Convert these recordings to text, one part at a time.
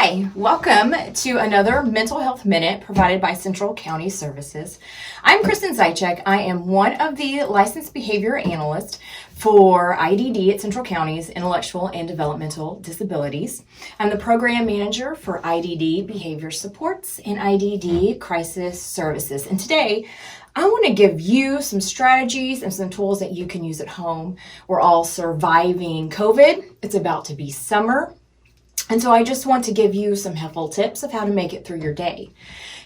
Hi, welcome to another Mental Health Minute provided by Central County Services. I'm Kristen Zychek. I am one of the licensed behavior analysts for IDD at Central County's Intellectual and Developmental Disabilities. I'm the program manager for IDD Behavior Supports and IDD Crisis Services. And today, I want to give you some strategies and some tools that you can use at home. We're all surviving COVID. It's about to be summer. And so I just want to give you some helpful tips of how to make it through your day.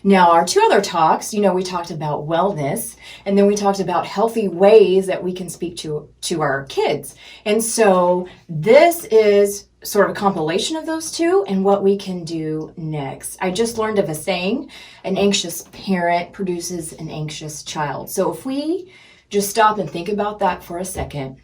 Now, our two other talks, we talked about wellness, and then we talked about healthy ways that we can speak to our kids. And so this is sort of a compilation of those two and what we can do next. I just learned of a saying, an anxious parent produces an anxious child. So if we just stop and think about that for a second,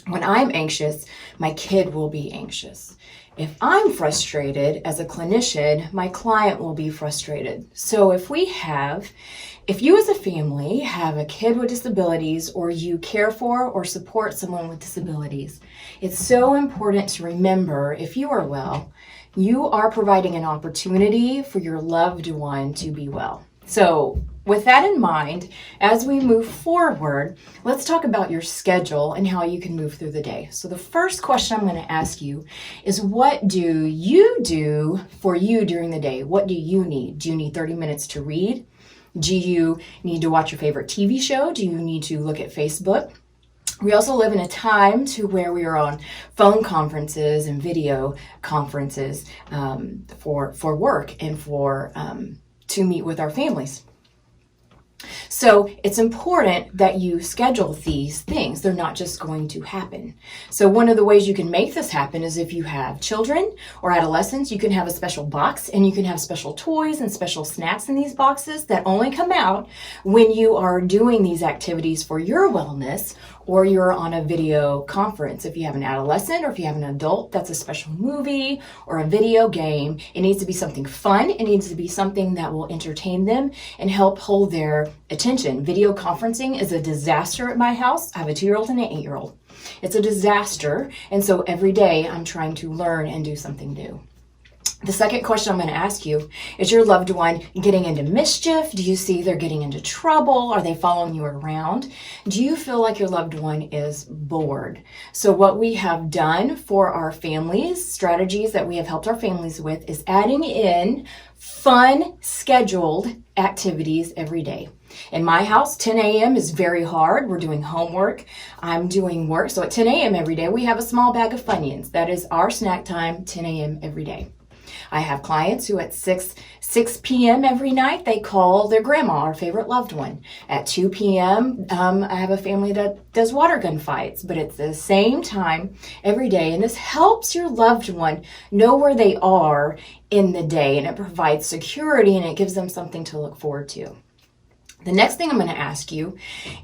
when I'm anxious, my kid will be anxious. If I'm frustrated as a clinician, my client will be frustrated. So if you as a family have a kid with disabilities, or you care for or support someone with disabilities, it's so important to remember, if you are well, you are providing an opportunity for your loved one to be well. So with that in mind, as we move forward, let's talk about your schedule and how you can move through the day. So the first question I'm going to ask you is, what do you do for you during the day? What do you need? Do you need 30 minutes to read? Do you need to watch your favorite TV show? Do you need to look at Facebook? We also live in a time to where we are on phone conferences and video conferences for work and to meet with our families. So it's important that you schedule these things. They're not just going to happen. So one of the ways you can make this happen is if you have children or adolescents, you can have a special box and you can have special toys and special snacks in these boxes that only come out when you are doing these activities for your wellness or you're on a video conference. If you have an adolescent or if you have an adult, that's a special movie or a video game. It needs to be something fun. It needs to be something that will entertain them and help hold their attention. Video conferencing is a disaster at my house. I have a 2-year-old and an 8-year-old. It's a disaster. And so every day I'm trying to learn and do something new. The second question I'm going to ask you, is your loved one getting into mischief? Do you see they're getting into trouble? Are they following you around? Do you feel like your loved one is bored? So what we have done for our families, strategies that we have helped our families with, is adding in fun, scheduled activities every day. In my house, 10 a.m. is very hard. We're doing homework. I'm doing work. So at 10 a.m. every day, we have a small bag of Funyuns. That is our snack time, 10 a.m. every day. I have clients who at 6 p.m. every night, they call their grandma, our favorite loved one. At 2 p.m., I have a family that does water gun fights, but it's the same time every day. And this helps your loved one know where they are in the day, and it provides security and it gives them something to look forward to. The next thing I'm going to ask you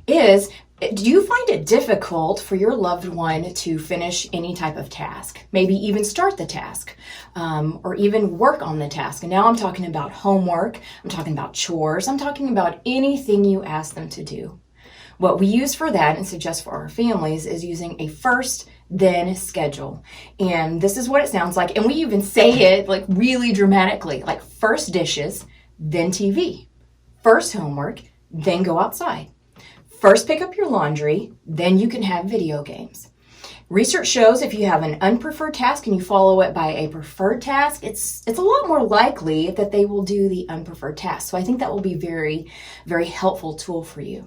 is, do you find it difficult for your loved one to finish any type of task? Maybe even start the task, or even work on the task. And now I'm talking about homework, I'm talking about chores, I'm talking about anything you ask them to do. What we use for that and suggest for our families is using a first, then schedule. And this is what it sounds like. And we even say it like really dramatically, like first dishes, then TV. First homework, then go outside. First pick up your laundry, then you can have video games. Research shows if you have an unpreferred task and you follow it by a preferred task, it's a lot more likely that they will do the unpreferred task. So I think that will be very, very helpful tool for you.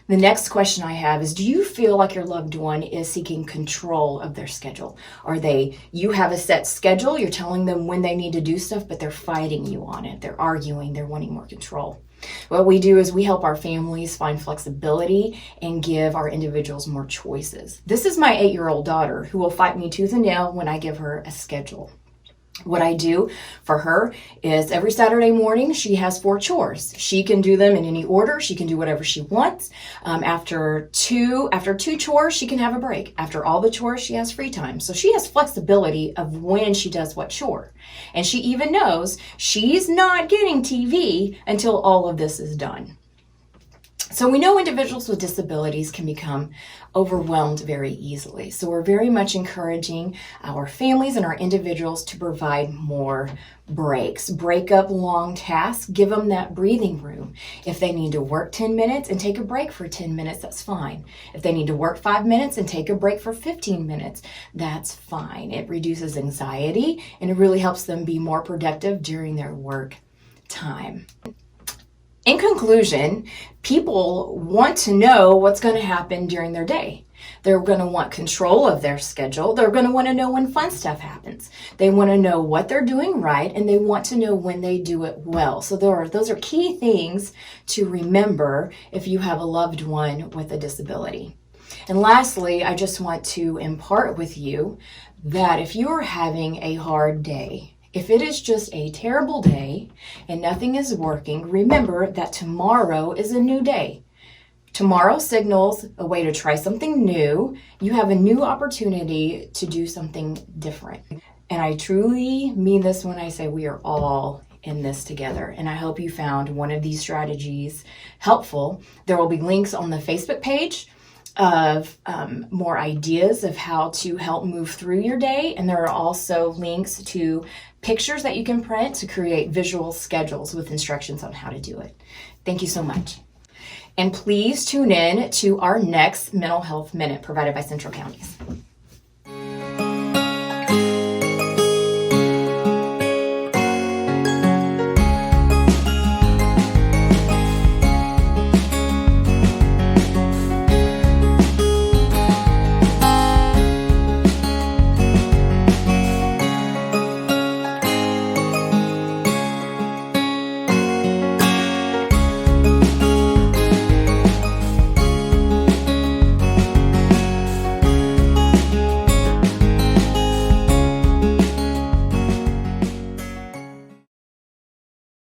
The next question I have is, do you feel like your loved one is seeking control of their schedule? You have a set schedule, you're telling them when they need to do stuff, but they're fighting you on it. They're arguing, they're wanting more control. What we do is we help our families find flexibility and give our individuals more choices. This is my 8-year-old daughter who will fight me tooth and nail when I give her a schedule. What I do for her is every Saturday morning, she has 4 chores. She can do them in any order. She can do whatever she wants. After two chores, she can have a break. After all the chores, she has free time. So she has flexibility of when she does what chore. And she even knows she's not getting TV until all of this is done. So we know individuals with disabilities can become overwhelmed very easily. So we're very much encouraging our families and our individuals to provide more breaks. Break up long tasks, give them that breathing room. If they need to work 10 minutes and take a break for 10 minutes, that's fine. If they need to work 5 minutes and take a break for 15 minutes, that's fine. It reduces anxiety and it really helps them be more productive during their work time. In conclusion, people want to know what's going to happen during their day. They're going to want control of their schedule. They're going to want to know when fun stuff happens. They want to know what they're doing right, and they want to know when they do it well. So those are key things to remember if you have a loved one with a disability. And lastly, I just want to impart with you that if you are having a hard day, if it is just a terrible day and nothing is working, remember that tomorrow is a new day. Tomorrow signals a way to try something new. You have a new opportunity to do something different. And I truly mean this when I say we are all in this together. And I hope you found one of these strategies helpful. There will be links on the Facebook page of more ideas of how to help move through your day. And there are also links to pictures that you can print to create visual schedules with instructions on how to do it. Thank you so much. And please tune in to our next Mental Health Minute provided by Central Counties.